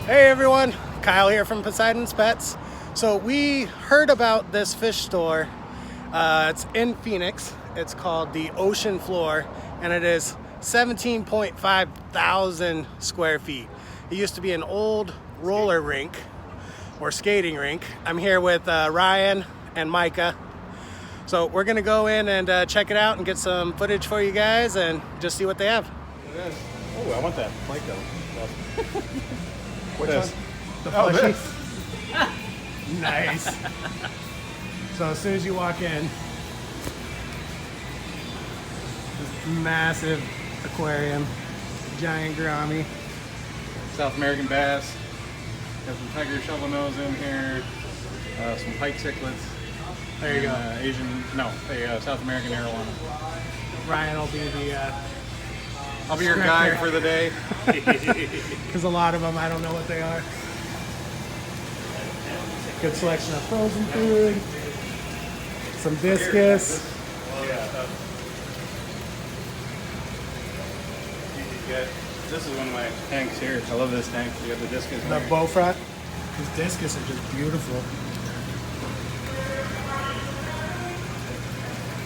Hey everyone, Kyle here from Poseidon's Pets. So we heard about this fish store. It's in Phoenix. It's called the Ocean Floor, and it is 17.5 thousand square feet. It used to be an old roller rink or skating rink. I'm here with Ryan and Micah. So we're gonna go in and check it out and get some footage for you guys and just see what they have. Oh, I want that Micah. Which this. one? The Oh, plushie? Nice. So as soon as you walk in, this massive aquarium, giant gourami. South American bass. Got some tiger shovel nose in here. Some pike cichlids. There you go. South American arowana. Ryan will be the I'll be your guide for the day. because a lot of them I don't know what they are. Good selection of frozen food, some discus. This is one of my tanks here. I love this tank. You got the discus. The bow front. These discus are just beautiful.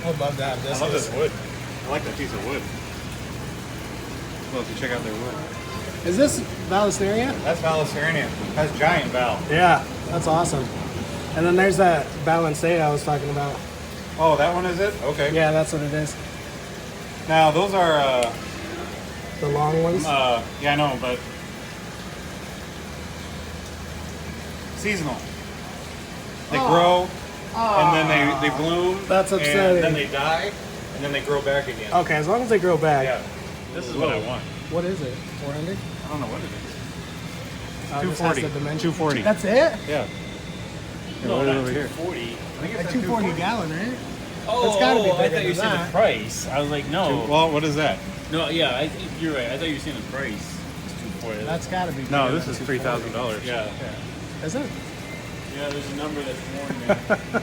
I'd love to have I discus. love this wood. I like that piece of wood. Well, to check out their wood. Is this Vallisneria? That's Vallisneria. That's giant val. Yeah, that's awesome. And then there's that Balancea I was talking about. Oh, that one is it? Okay. Yeah, that's what it is. Now those are The long ones. yeah, I know, but seasonal. They grow, and then they bloom. That's upsetting. And then they die, and then they grow back again. Okay, as long as they grow back. Yeah. This is what I want. What is it? 400? I don't know what it is. Oh, this has the dimension. 240. That's it? Yeah. No, What is not over here? 240. I think Like it's 240 gallon, right? Oh, That's gotta be I bigger thought you than said that. the price. I was like, no. Well, what is that? No, yeah, I think you're right. I thought you were saying the price. It's 240. That's gotta be. No, bigger this than is $240. $3,000. Yeah. Is it? Yeah, there's a number that's more in there.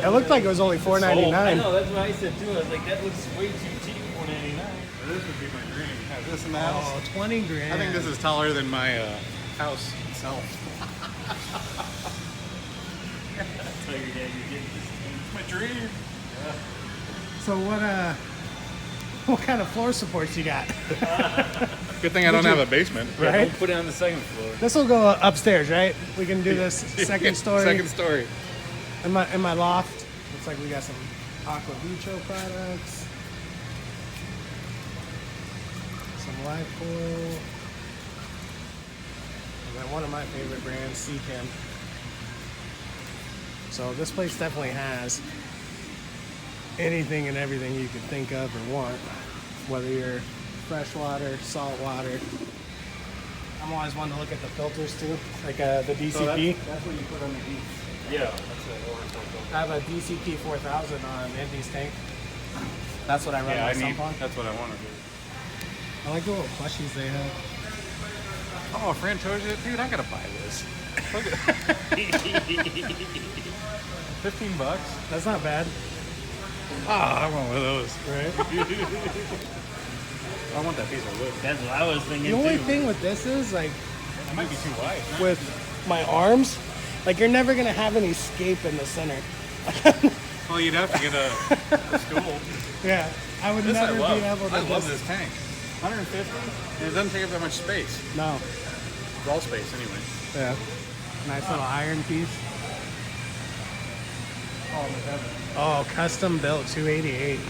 It looked like it was only I $4.99. know, that's what I said too. I was like, that looks way too cheap, $4.99. This would be my dream. Have this in the house. Oh, 20 grand. I think this is taller than my house itself. Tell your dad you're getting this thing. It's my dream. So what kind of floor supports you got? Good thing I don't have a basement. Yeah, Right? don't put it on the second floor. This will go upstairs, right? We can do this second story. Second story. In my loft, looks like we got some Aqua Vitro products, some live coil, and then one of my favorite brands, Seachem. So this place definitely has anything and everything you could think of or want, whether you're freshwater, saltwater. I'm always one to look at the filters too, like the DCP. So that's what you put underneath. Yeah, that's an overflow filter. I have a DCP 4000 on Indy's tank. That's what I run my sump on. That's what I want to do. I like the little plushies they have. Oh, a Frantosia? Dude, I gotta buy this. Look at $15. That's not bad, Ah, I want one of those. right? I want that piece of wood. That's what I was thinking The only too. thing with this is, like, That might be too wide. with my arms, like, you're never gonna have any scape in the center. Well, you'd have to get a stool. Yeah, I would This never I love. be able to. I love this tank. 150? And it doesn't take up that much space. No. Wall space, anyway. Yeah. Nice little iron piece. Oh, the heaven. Oh, custom built 288.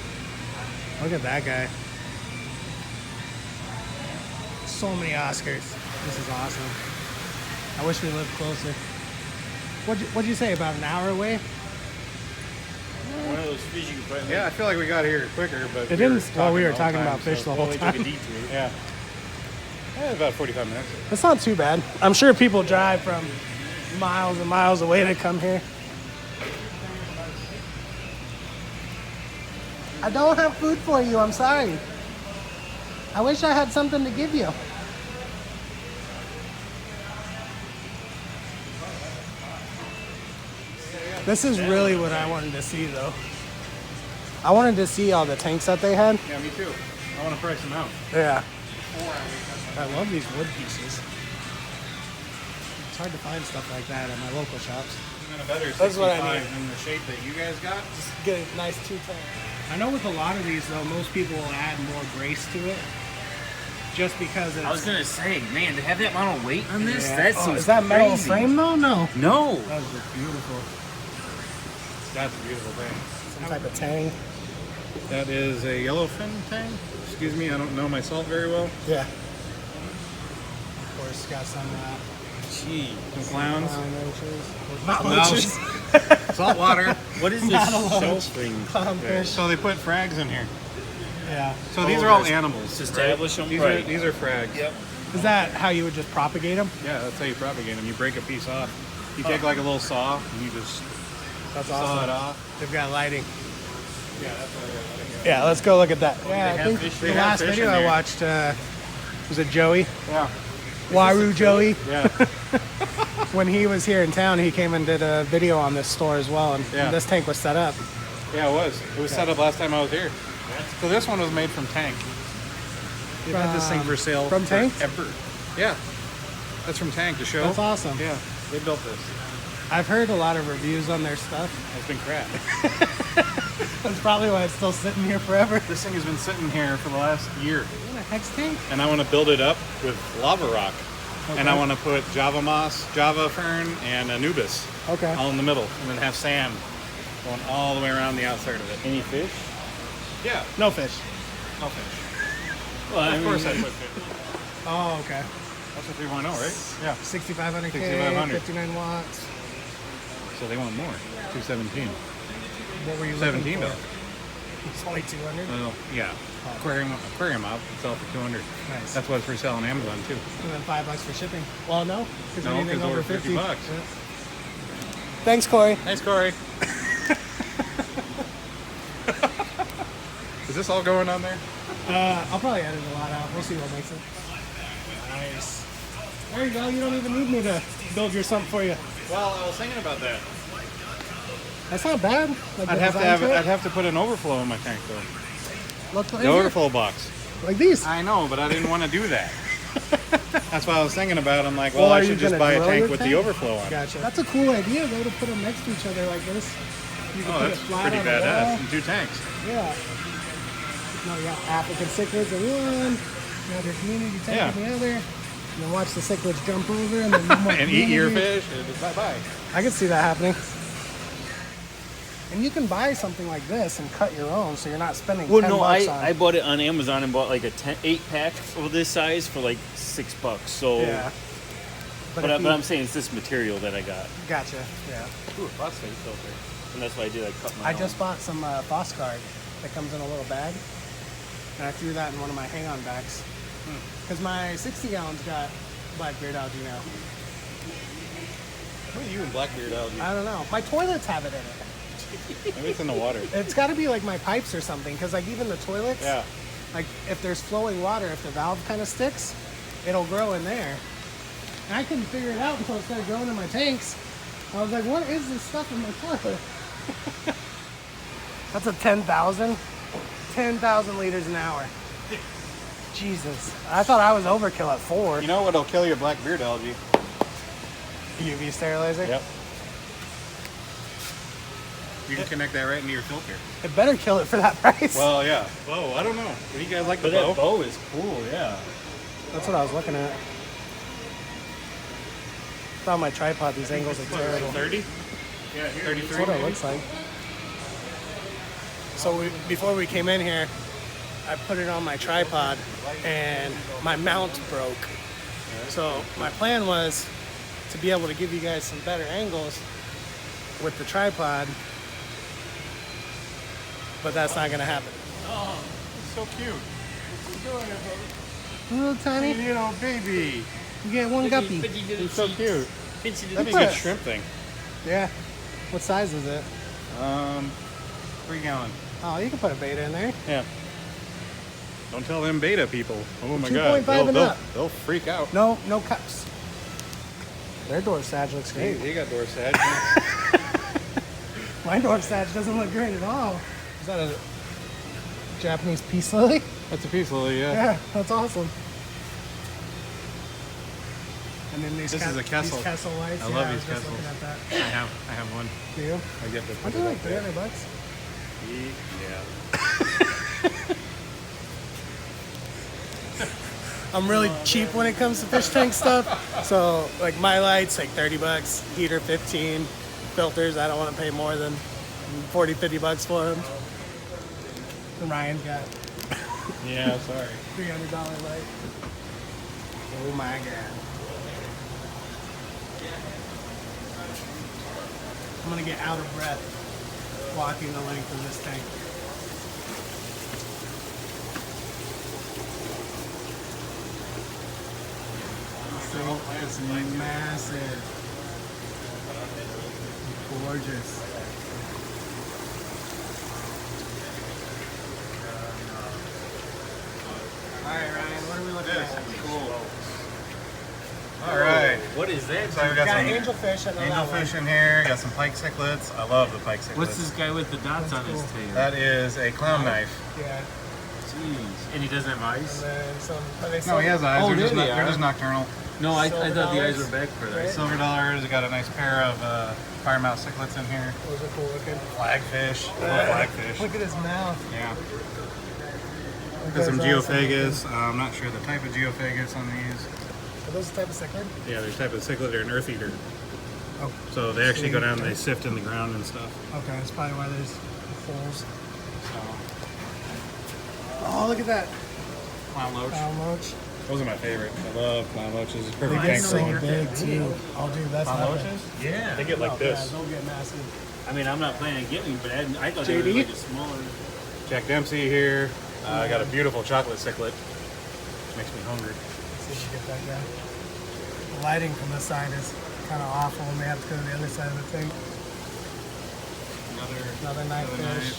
Look at that guy. So many Oscars. This is awesome. I wish we lived closer. What'd you say, about an hour away? One of those fish you can put in Yeah, I feel like we got here quicker, but It didn't. Well, we were talking about fish the whole we took a time. detour. Yeah. Yeah, about 45 minutes. That's not too bad. I'm sure people drive from miles and miles away to come here. I don't have food for you. I'm sorry. I wish I had something to give you. This is really what I wanted to see, though. I wanted to see all the tanks that they had. Yeah, me too. I want to price them out. Yeah. I love these wood pieces. It's hard to find stuff like that at my local shops. And a better That's what I 65 need. in the shape that you guys got. Just get a nice 210. I know with a lot of these though, most people will add more grace to it. Just because it's... I was gonna say, man, to have that amount of weight on this, Yeah. that Oh, seems is that metal crazy. frame though? No. No. That was beautiful. That's a beautiful thing. Some type of tang. That is a yellowfin tang. Excuse me, I don't know my salt very well. Yeah. Of course, got some Gee. Some clowns. clown roaches. Not Mouse. roaches. Salt water. What is this Not a loach. shell string? Clownfish. So they put frags in here. Yeah. So these are all animals. To establish them, These right? are frags. Yep. Is that how you would just propagate them? Yeah, that's how you propagate them. You break a piece off. You take like a little saw and you just That's saw awesome. it off. They've got lighting. Yeah, that's what I got. Yeah, let's go look at that. Yeah, they I have think fish- the they have last fish video in I there. watched was it Joey? Yeah. Waru Joey. Yeah. When he was here in town, he came and did a video on this store as well, and Yeah. this tank was set up. Yeah, it was. It was set up last time I was here. So this one was made from tank. They've had this thing for sale From tank? forever. Yeah. That's from tank to show. That's awesome. Yeah, they built this. I've heard a lot of reviews on their stuff. It's been crap. That's probably why it's still sitting here forever. This thing has been sitting here for the last year. What a hex tank? And I want to build it up with lava rock. And I Okay. want to put Java moss, Java fern, and Anubis Okay. all in the middle. And then have sand going all the way around the outside of it. Any fish? Yeah, No fish. no fish. Well, Of course I put fish. Oh, okay. That's what people want to know, right? Yeah. 6,500 K, 6,500. 59 watts. So they want more. 217. What were you looking $17. for? It's only 200. Well, yeah. Aquarium op would sell for 200. Nice. That's what it's for sale on Amazon too. And then $5 for shipping. Well, no, because No, anything 'cause over over 50 bucks. Yeah. Thanks, Corey. Thanks, Corey. Is this all going on there? I'll probably edit a lot out. We'll see what makes it. Nice. There you go. You don't even need me to build your sump for you. Well, I was thinking about that. That's not bad. Like I'd the have to design have it. I'd have to put an overflow in my tank though. Look like The overflow box. Like these. I know, but I didn't want to do that. That's what I was thinking about. I'm like, well, Well, I are you should just gonna buy a drill tank your with tank? the overflow on. Gotcha. That's a cool idea though, to put them next to each other like this. You can Oh, put that's it flat pretty on the wall. badass. And 2 tanks. Yeah. No, you got African cichlids in one. You have your community tank Yeah. in the other. And then watch the cichlids jump over and then no more And eat your community. fish and just bye-bye. I can see that happening. And you can buy something like this and cut your own, so you're not spending Well, $10 no, on. I bought it on Amazon and bought like a 8-pack of this size for like $6. So, Yeah. but if you- I'm saying it's this material that I got, Gotcha. Yeah. Ooh, phosphate filter. and that's why I did. I cut my I own. just bought some Phoscard that comes in a little bag, and I threw that in one of my hang-on bags. Because my 60 gallons got blackbeard algae now. What are you and Blackbeard algae? I don't know. My toilets have it in it. Maybe it's in the water. It's got to be like my pipes or something, because like even the toilets, Yeah. like if there's flowing water, if the valve kind of sticks, it'll grow in there. And I couldn't figure it out until it started growing in my tanks. I was like, what is this stuff in my toilet? That's a 10,000? 10,000 liters an hour. Jesus. I thought I was overkill at 4. You know what'll kill your Blackbeard algae? UV sterilizer? Yep. You can connect that right into your filter. It better kill it for that price. Well, yeah. Whoa, I don't know. What do you guys like But the that bow? bow is cool, yeah. That's what I was looking at. On my tripod, these angles are terrible. 30? Yeah, 33. That's what it looks like. So before we came in here, I put it on my tripod and my mount broke. So my plan was to be able to give you guys some better angles with the tripod, but that's not gonna happen. Oh, it's so cute. Little tiny, Little baby. you get one guppy. He's so cute. That'd be a Look. good shrimp thing. Yeah. What size is it? 3 gallon. Oh, you can put a beta in there. Yeah. Don't tell them beta people. Oh my 2.5 god. and up. They'll freak out. No cups. Their door sag looks great. They got door sag. My door sag doesn't look great at all. Is that a Japanese peace lily? That's a peace lily, yeah. Yeah, that's awesome. And then these This is a Kessel. These Kessel lights. I love yeah, these I was just Kessels. looking at that. I have one. Do you? I get the. Aren't they like $300? Yeah. I'm really cheap when it comes to fish tank stuff. So like my lights, like $30, heater 15, filters, I don't want to pay more than 40, 50 bucks for them. And Ryan's got Yeah. Sorry. $300 light. Oh my God. I'm gonna get out of breath walking the length of this tank. This thing is massive. Gorgeous. Alright, Ryan, what are we looking at? Cool. All right. What is that? So we got Got some angelfish. I know that one. angelfish in here. Got some pike cichlids. I love the pike cichlids. What's this guy with the dots That's on his cool. tail? That is a clown knife. Yeah. Jeez. And he doesn't have And eyes? then some. Are they No, he has eyes. Oh, they're, there just they they're are. just nocturnal. No, I Silver thought the eyes dollars. were back for that. Right. Silver dollars. We got a nice pair of firemouth cichlids in here. Those are cool looking. Flagfish. Love flagfish. Look at his mouth. Yeah. Look Got at some his eyes. geophagus. I'm not sure the type of geophagus on these. Are those the type of cichlid? Yeah, there's type of cichlid. They're an earth eater. Oh. So they actually go Sweet. down and they sift in the ground and stuff. Okay, that's probably why there's holes. So, Oh, look at that. clown loach. Clown loach. Those are my favorite. I love clown loaches. It's They perfect get tank so filler. big too. Oh, dude, that's Clown nothing. loaches? Yeah. They get like Oh, this. Yeah, they'll get massive. I mean, I'm not planning on getting, but I thought they were JD? like a smaller. Jack Dempsey here. I got a beautiful chocolate cichlid. Makes me hungry. Let's see if we get that guy. The lighting from this side is kind of awful. We may have to go to the other side of the thing. Another knife fish.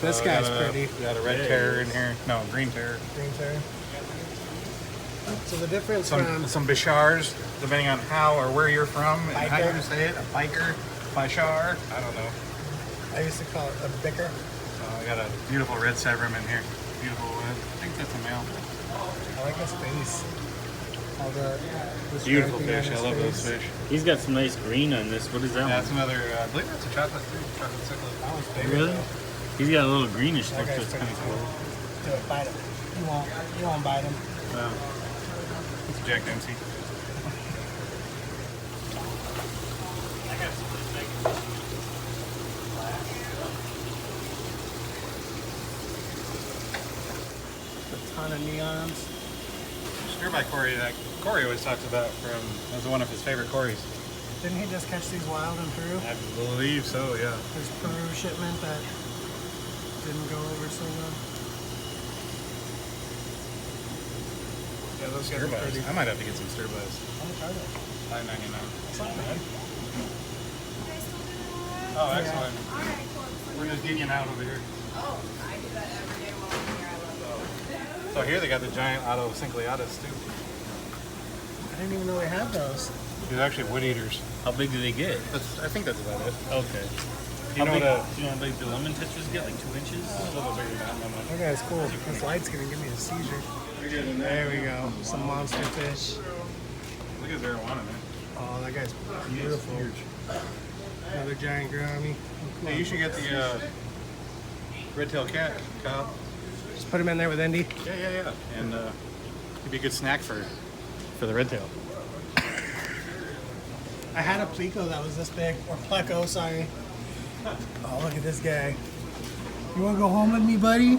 This We guy's got pretty. We got a red Yeah, terror he in here. No, green terror. Green terror. So the difference Some from bichars, depending on how or where you're from and how Biker. you say it. A biker, bichar. I don't know. I used to call it a bicker. I got a beautiful red severum in here. Beautiful wood. I think that's a male. I like his face. All the Beautiful striping on fish. I his love those face. fish. He's got some nice green on this. What is that That's one? another. I believe that's a chocolate too. Chocolate cichlid. That one's big. Really? He's got a little greenish That look to it. guy's It's kind pretty of cool. Do it. Bite him. You won't bite him. Wow. It's Jack Dempsey. A ton of neons. Stir by Corey that Corey always talks about as one of his favorite Corys. Didn't he just catch these wild in Peru? I believe so, yeah. His Peru shipment that didn't go over so well. Yeah, those guys stir are buys. pretty. I might have to get some stir buys. How much are they? $5.99. That's not bad. Oh, excellent. We're just geeking out over here. Oh, I do that every day while I'm here. I love So here they got the giant Otto Cincliatus too. I didn't even know they had those. These are actually wood eaters. How big do they get? I think that's about it. Okay. You know big, what do you know how big the lemon tetras get? Like 2 inches? a little bigger than that. That guy's cool. This light's gonna give me a seizure. There we go. Some monster fish. Look at Arowana, man. Oh, that guy's beautiful. Another giant gourami. Hey, you should get the red-tailed cat, Kyle. Just put him in there with Indy. Yeah. And it'd be a good snack for the red tail. I had a pleco that was this big, or pleco, sorry. Oh, look at this guy. You wanna go home with me, buddy?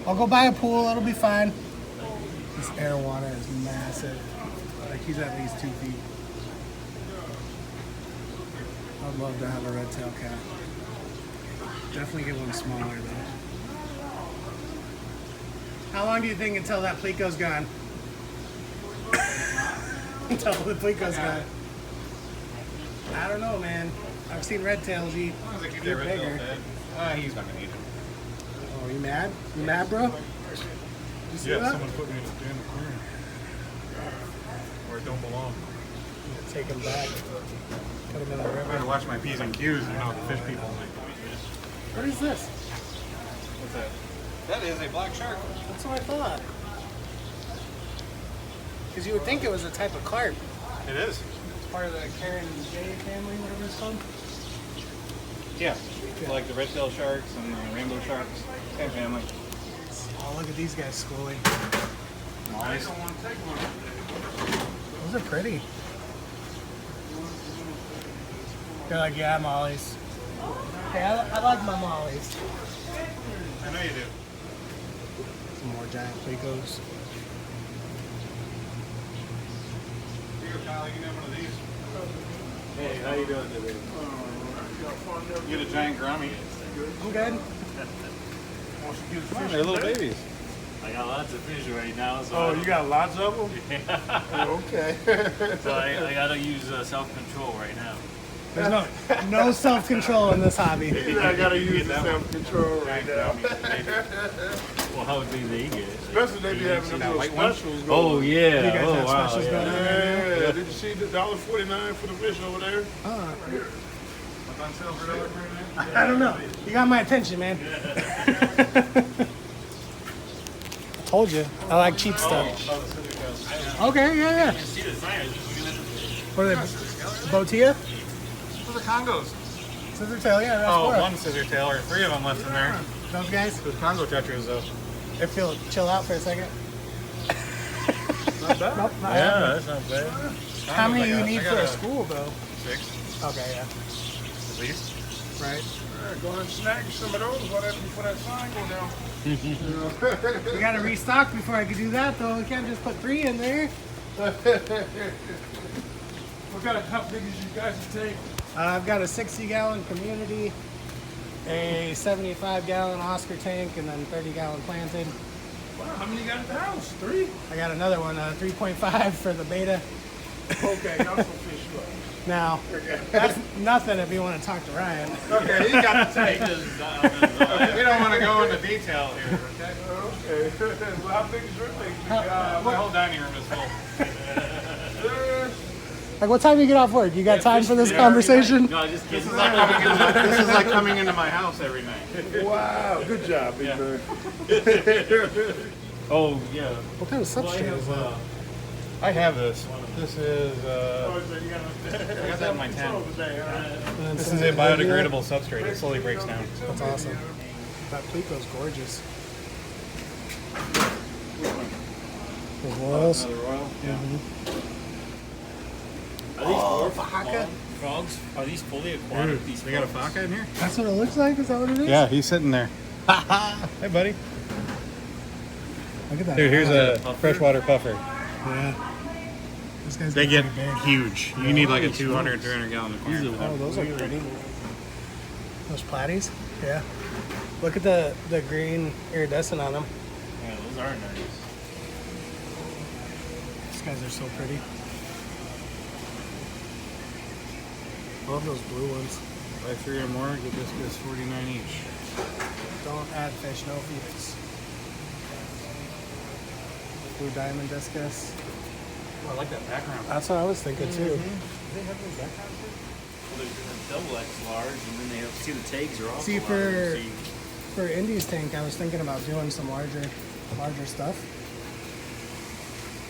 I'll go buy a pool, it'll be fine. This arowana is massive. Like he's at least 2 feet. I'd love to have a red tail cat. Definitely get one smaller though. How long do you think until that pleco's gone? Until the pleco's gone. I don't know, man. I've seen red tails eat. As long as they keep Get that red tail bigger. fed. He's not gonna eat it. Oh, you mad? You mad, bro? You see Yeah, that? someone put me in a damn corner. Where it don't belong. Take him back. Put him in the I river. better watch my P's and Q's, you know, the fish people. What is this? What's that? That is a black shark. That's what I thought. Because you would think it was a type of carp. It is. It's part of the Karen J family, whatever it's called. Yeah. Like the red-tailed sharks and the rainbow sharks. Same family. Oh, look at these guys schooling. Mollies. Those are pretty. They're like, yeah, mollies. Hey, I like my mollies. I know you do. Some more giant plecos. Here, Kyle, you can have one of these. Hey, how you doing today? You get a giant gourami. I'm good. Come on, they're little babies. I got lots of fish right now, so Oh, you got lots of them? Yeah. Oh, okay. So I gotta use self-control right now. There's no self-control in this hobby. I gotta use the self-control right now. Well, how big they get? Especially they be having them little white one? specials Oh going. yeah. You guys Oh have wow. specials Yeah. going on right now? Yeah, did you see the $1.49 for the fish over there? Oh, What's on sale for $1 I don't know. You got my attention, man. I told you. I like cheap stuff. Okay, yeah. See the sign? Just looking at the fish. What are they? Botilla? For the Congos. Scissor tail, yeah. That's Oh, four. one scissor tail or 3 of them left in there. Those guys? The Congo tetras, though. If you'll chill out for a second. Not bad. Nope, not Yeah, happening. that's not bad. How many do you need I for got a school, though? 6, Okay, yeah. at least. Right. Go ahead and snag some of those before that sign go down. We gotta restock before I can do that, though. We can't just put 3 in there. What kind of cup big as you guys take? I've got a 60-gallon community, a 75-gallon Oscar tank, and then 30-gallon planted. Wow, how many you got at the house? 3? I got another one, 3.5 for the beta. Okay, y'all some fish you up. Now, that's nothing if you want to talk to Ryan. Okay, you got the tank. We don't want to go into detail here, okay? Okay. Well, how big is your thing? My whole dining room is full. Like, what time do you get off work? You got time for this conversation? No, just kidding. This is like coming into my house every night. Wow, good job, big Yeah. man. Oh yeah. What kind of Well, I substrate is have, that? I have this. This is, I got that in my tent. This is a biodegradable substrate. It slowly breaks down. That's awesome. That Plico's gorgeous. The royals. Another royal? Yeah. Are these dwarf Vaca? frogs? Are these fully aquatic? These We got a frogs? Vaca in here? That's what it looks like? Is that what it is? Yeah, he's sitting there. Hey, buddy. Look at that. Dude, here's a Puffer? freshwater puffer. Yeah. This guy's They get pretty big. huge. You need like a 200, 300 gallon aquarium. Oh, those are pretty. Those platies? Yeah. Look at the green iridescent on them. Yeah, those are nice. These guys are so pretty. I love those blue ones. Buy 3 or more, get this 49 each. Don't add fish, no feeds. Blue diamond discus. Oh, I like that background. That's what I was thinking too. Well, there's a double X large, and then they have, see the tags are also See, larger, for- so you- For Indy's tank, I was thinking about doing some larger stuff.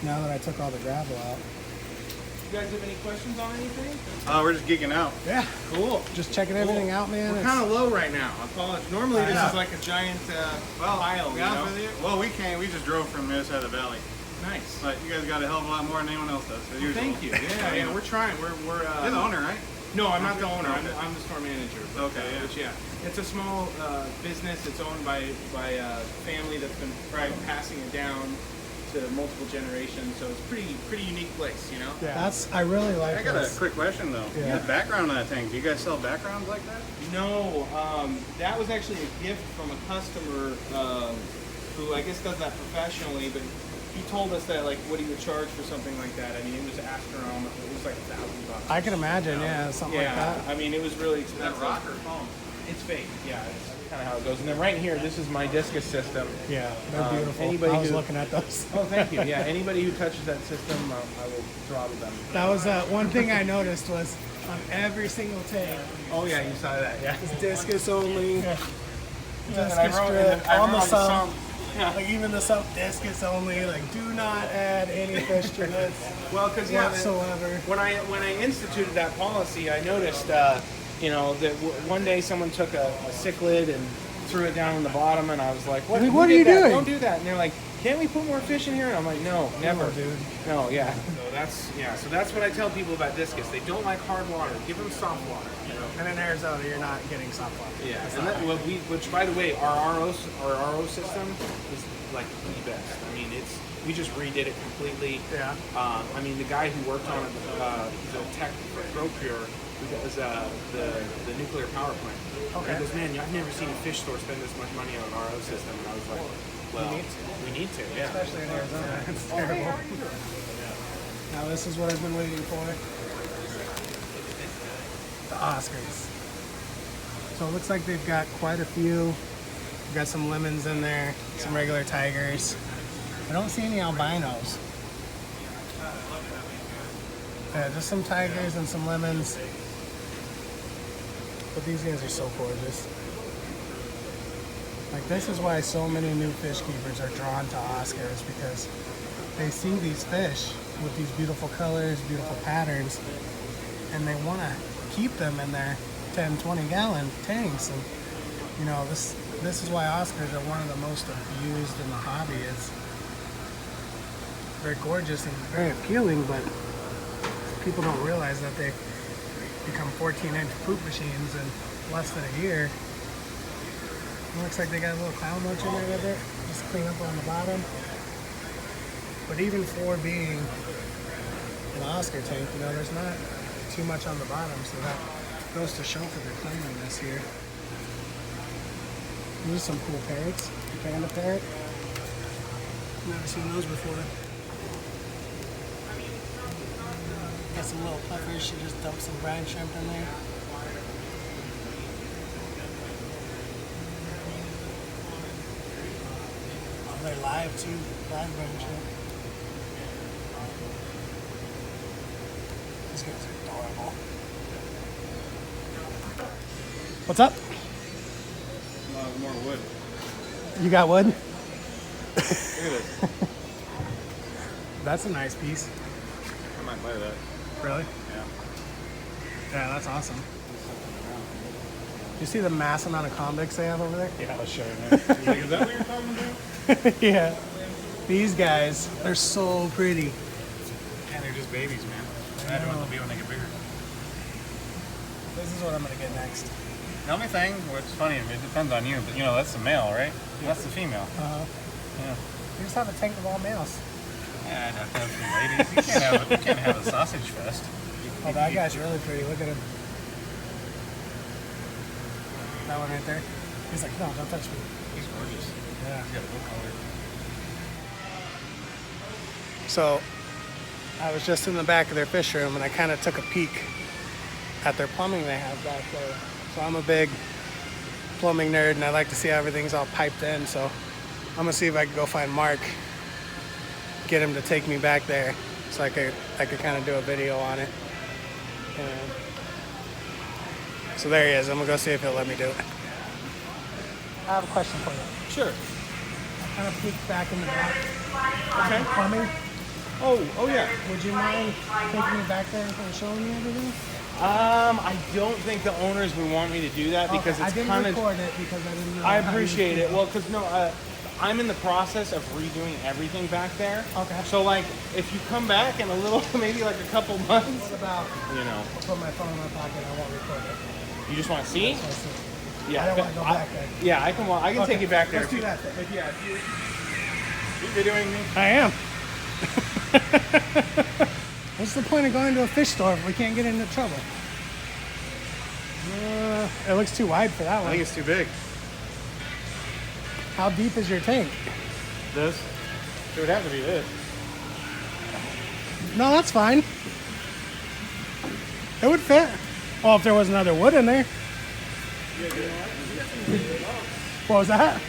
Now that I took all the gravel out. You guys have any questions on anything? We're just geeking out. Yeah, Cool. just checking everything out, man. We're It's- kind of low right now. I apologize. Normally this I know. is like a giant pile, to be you honest know? with you, well, we came. We just drove from the other side of the valley. Nice. But you guys got a hell of a lot more than anyone else does. As usual. Thank you. Yeah, we're trying. We're You're the owner, right? No, I'm not the owner. I'm the store manager. Okay, yeah. But yeah, it's a small business. It's owned by a family that's been passing it down to multiple generations. So it's pretty unique place, you know. Yeah. I really like I got a this. quick question though. Yeah. The background on that tank. Do you guys sell backgrounds like that? No, that was actually a gift from a customer who I guess does that professionally, but he told us that like what he would charge for something like that. I mean, it was astronomical. It was like $1,000. I can imagine, yeah, something like that. I mean, it was really Is that expensive. rock or foam? It's fake. Yeah, it's kind of how it goes. And then right here, this is my discus system. Yeah, they're beautiful. anybody I was who- looking at those. Oh, thank you. Yeah, anybody who touches that system, I will throttle them. That was one thing I noticed was on every single tank, Oh yeah, you saw that. Yeah. it's discus only. Discus I wrote, strip I on wrote the on sump. Yeah. Like even the sump discus only. Like do not add any fish to this Well, because whatsoever. when I instituted that policy, I noticed, you know, that one day someone took a cichlid and threw it down on the bottom, and I was like, "What? Like, Who what are did you that? doing?" Don't do that." And they're like, "Can't we put more fish in here?" And I'm like, "No, never, No, dude. No, yeah." So that's what I tell people about discus. They don't like hard water. Give them soft water. You know. And in Arizona, you're not getting soft water. Yeah, That's and not that, which by the way, our RO system is like the best. I mean, we just redid it completely. Yeah. I mean, the guy who worked on it, he's a tech for ProPure, who does the nuclear power plant. Okay. And he goes, man, I've never seen a fish store spend this much money on an RO system. And I was like, well, we need to, yeah. Especially in Arizona. It's terrible. Now this is what I've been waiting for. The Oscars. So it looks like they've got quite a few. We've got some lemons in there, some regular tigers. I don't see any albinos. Yeah, just some tigers and some lemons. But these guys are so gorgeous. Like this is why so many new fish keepers are drawn to Oscars, because they see these fish with these beautiful colors, beautiful patterns, and they want to keep them in their 10, 20 gallon tanks. And you know, this is why Oscars are one of the most abused in the hobby. Is they're gorgeous and very appealing, but people don't realize that they become 14-inch poop machines in less than a year. It looks like they got a little clown roach in there with it. Just clean up on the bottom. But even for being an Oscar tank, you know, there's not too much on the bottom, so that goes to show for their cleanliness here. These are some cool parrots. Panda parrot. Never seen those before. Got some little puffers. She just dumped some brine shrimp in there. Oh, they're live too. Live brine shrimp. These guys are adorable. What's up? More wood. You got wood? Look at this. That's a nice piece. I might buy that. Really? Yeah. Yeah, that's awesome. You see the mass amount of convicts they have over there? Yeah, I'll show you, man. Is that what you're talking about? Yeah. These guys, they're so pretty. And they're just babies, man. Imagine what they'll be when they get bigger. This is what I'm gonna get next. The only thing, which is funny, it depends on you, but you know, that's the male, right? That's the female. Yeah. You just have a tank of all males. Yeah, I'd have to have some ladies. You can't have a sausage fest. Oh, that guy's really pretty. Look at him. That one right there. He's like, no, don't touch me. He's gorgeous. Yeah. He's got a good color. So, I was just in the back of their fish room and I kind of took a peek at their plumbing they have back there. So I'm a big plumbing nerd and I like to see how everything's all piped in. So I'm gonna see if I can go find Mark, get him to take me back there so I could kind of do a video on it. And so there he is. I'm gonna go see if he'll let me do it. I have a question for you. Sure. I kind of peeked back in the back. Okay. Plumbing. Oh yeah. Would you mind taking me back there and showing me everything? I don't think the owners would want me to do that because Okay, it's I didn't kind of. record it because I didn't know. I how you appreciate it. feel. Well, because I'm in the process of redoing everything back there. Okay. So like, if you come back in a little, maybe like a couple months, What about? you know, I'll put my phone in my pocket. I won't record it. you just want to see. I just wanna see. Yeah. I don't want to go back there. Yeah, I can. I can Okay, take you back there. let's do that then. If you're videoing me. I am. What's the point of going to a fish store if we can't get into trouble? It looks too wide for that I one. think it's too big. How deep is your tank? This? It would have to be this. No, that's fine. It would fit. Well, if there was another wood in there. What was that?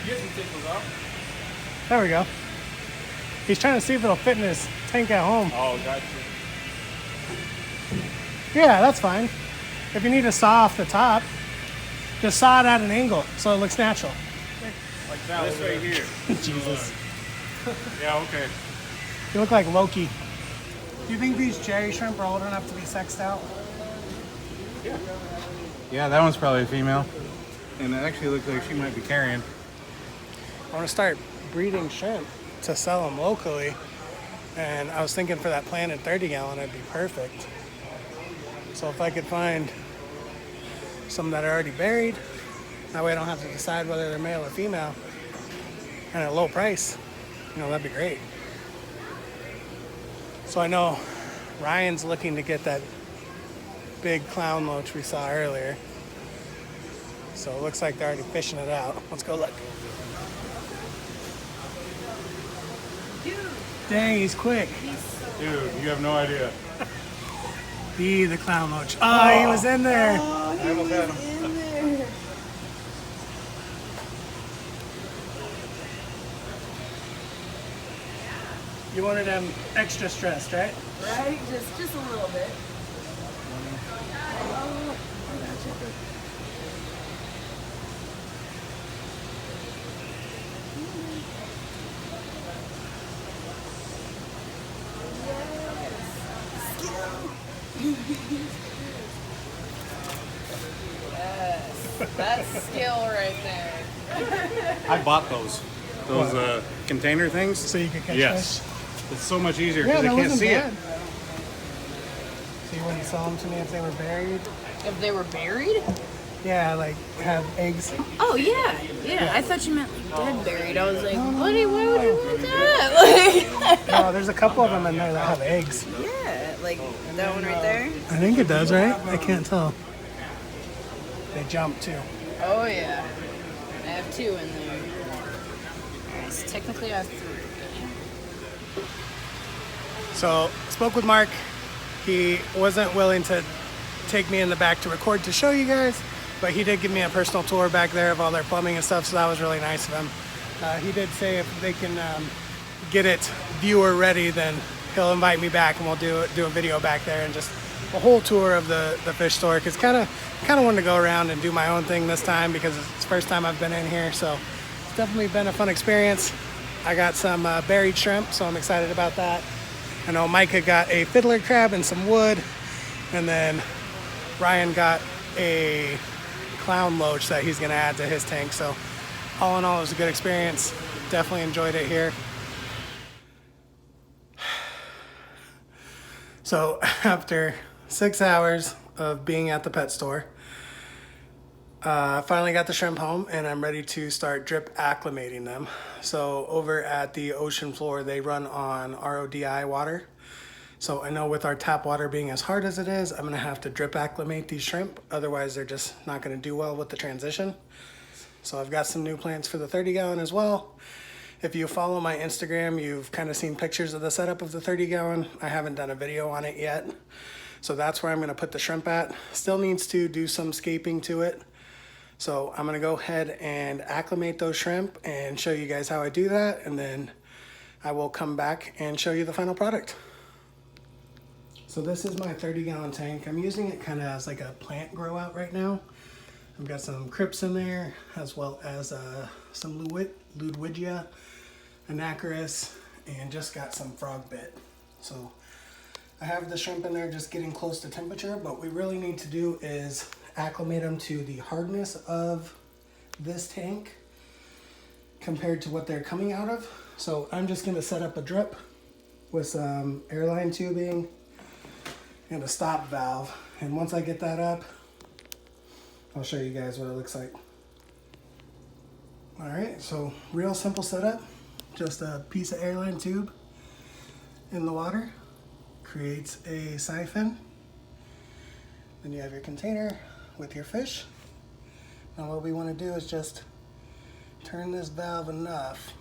There we go. He's trying to see if it'll fit in his tank at home. Oh, gotcha. Yeah, that's fine. If you need to saw off the top, just saw it at an angle so it looks natural. Like that. This right here. Jesus. Yeah, okay. You look like Loki. Do you think these cherry shrimp are old enough to be sexed out? Yeah, that one's probably a female. And it actually looks like she might be carrying. I want to start breeding shrimp to sell them locally. And I was thinking for that planted 30 gallon, it'd be perfect. So if I could find some that are already buried, that way I don't have to decide whether they're male or female, and at a low price, that'd be great. So I know Ryan's looking to get that big clown loach we saw earlier. So it looks like they're already fishing it out. Let's go look. Dang, he's quick. Dude, you have no idea. The clown loach. Oh, he was in there. I almost had him. You wanted him extra stressed, right? Right? Just a little bit. That's skill right there. I bought those container things. So you could catch Yes. fish. It's so much easier Yeah, because that I can't wasn't see bad. it. So you wouldn't sell them to me if they were buried? If they were buried? Yeah, like have eggs. Oh yeah. I thought you meant like dead buried. I was like, buddy, why would you want that? Like, No, there's a couple of them in there that have eggs. yeah, like that one right there. I think it does, right? I can't tell. They jump too. Oh yeah. I have 2 in there. Alright, so technically I have 3. So spoke with Mark. He wasn't willing to take me in the back to record to show you guys, but he did give me a personal tour back there of all their plumbing and stuff, so that was really nice of him. He did say if they can get it viewer ready, then he'll invite me back and we'll do a video back there and just a whole tour of the fish store, because kind of wanted to go around and do my own thing this time because it's the first time I've been in here, so it's definitely been a fun experience. I got some buried shrimp, so I'm excited about that. I know Micah got a fiddler crab and some wood, and then Ryan got a clown loach that he's gonna add to his tank. So all in all, it was a good experience. Definitely enjoyed it here. So after 6 hours of being at the pet store, I finally got the shrimp home and I'm ready to start drip acclimating them. So over at the ocean floor, they run on RODI water. So I know with our tap water being as hard as it is, I'm gonna have to drip acclimate these shrimp. Otherwise, they're just not gonna do well with the transition. So I've got some new plans for the 30 gallon as well. If you follow my Instagram, you've kind of seen pictures of the setup of the 30 gallon. I haven't done a video on it yet. So that's where I'm gonna put the shrimp at. Still needs to do some scaping to it. So I'm gonna go ahead and acclimate those shrimp and show you guys how I do that. And then I will come back and show you the final product. So this is my 30 gallon tank. I'm using it kind of as like a plant grow out right now. I've got some crypts in there, as well as some Ludwigia, Anacharis, and just got some frog bit. So I have the shrimp in there just getting close to temperature, but what we really need to do is acclimate them to the hardness of this tank compared to what they're coming out of. So I'm just gonna set up a drip with some airline tubing and a stop valve. And once I get that up, I'll show you guys what it looks like. All right, so real simple setup. Just a piece of airline tube in the water, creates a siphon. Then you have your container with your fish. Now what we want to do is just turn this valve enough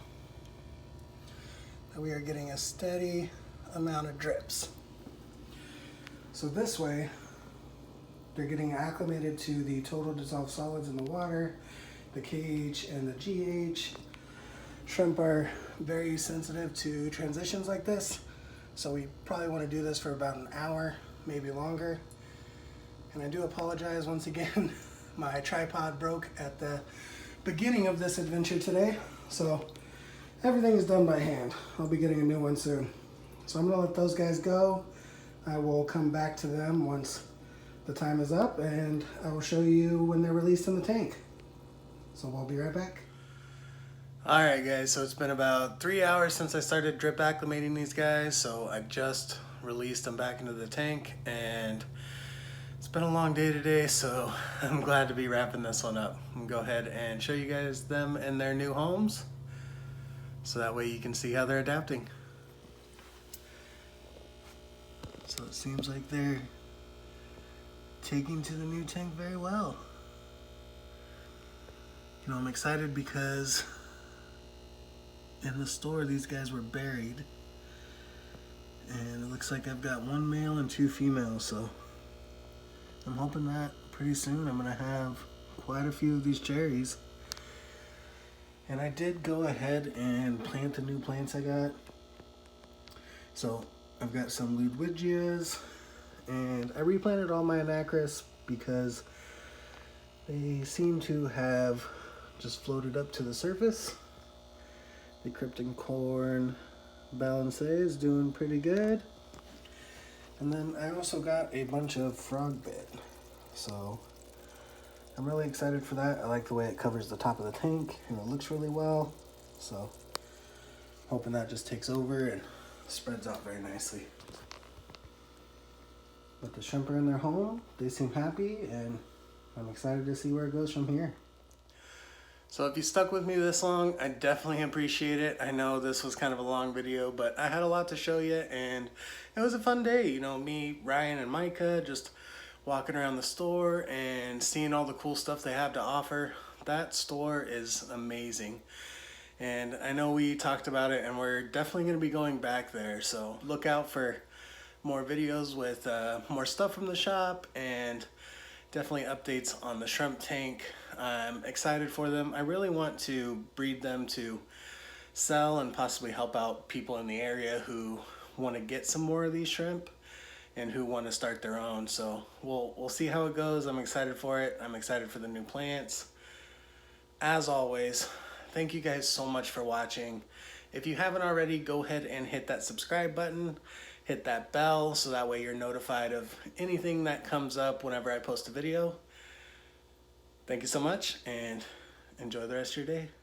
that we are getting a steady amount of drips. So this way, they're getting acclimated to the total dissolved solids in the water, the KH and the GH. Shrimp are very sensitive to transitions like this, so we probably want to do this for about an hour, maybe longer. And I do apologize once again, my tripod broke at the beginning of this adventure today. So everything is done by hand. I'll be getting a new one soon. So I'm gonna let those guys go. I will come back to them once the time is up, and I will show you when they're released in the tank. So we'll be right back. All right, guys, so it's been about 3 hours since I started drip acclimating these guys. So I just released them back into the tank, and it's been a long day today, so I'm glad to be wrapping this one up. I'm gonna go ahead and show you guys them in their new homes, so that way you can see how they're adapting. So it seems like they're taking to the new tank very well. You know, I'm excited because in the store these guys were buried, and it looks like I've got 1 male and 2 females, so I'm hoping that pretty soon I'm gonna have quite a few of these cherries. And I did go ahead and plant the new plants I got. So I've got some Ludwigias, and I replanted all my Anacris because they seem to have just floated up to the surface. The Krypton Corn Balance is doing pretty good. And then I also got a bunch of frog bit. So I'm really excited for that. I like the way it covers the top of the tank, and it looks really well. So hoping that just takes over and spreads out very nicely. But the shrimp are in their home. They seem happy, and I'm excited to see where it goes from here. So if you stuck with me this long, I definitely appreciate it. I know this was kind of a long video, but I had a lot to show you, and it was a fun day. You know, me, Ryan, and Micah just walking around the store and seeing all the cool stuff they have to offer. That store is amazing. And I know we talked about it, and we're definitely going to be going back there. So look out for more videos with more stuff from the shop, and definitely updates on the shrimp tank. I'm excited for them. I really want to breed them to sell and possibly help out people in the area who want to get some more of these shrimp and who want to start their own. So we'll see how it goes. I'm excited for it. I'm excited for the new plants. As always, thank you guys so much for watching. If you haven't already, go ahead and hit that subscribe button. Hit that bell so that way you're notified of anything that comes up whenever I post a video. Thank you so much, and enjoy the rest of your day.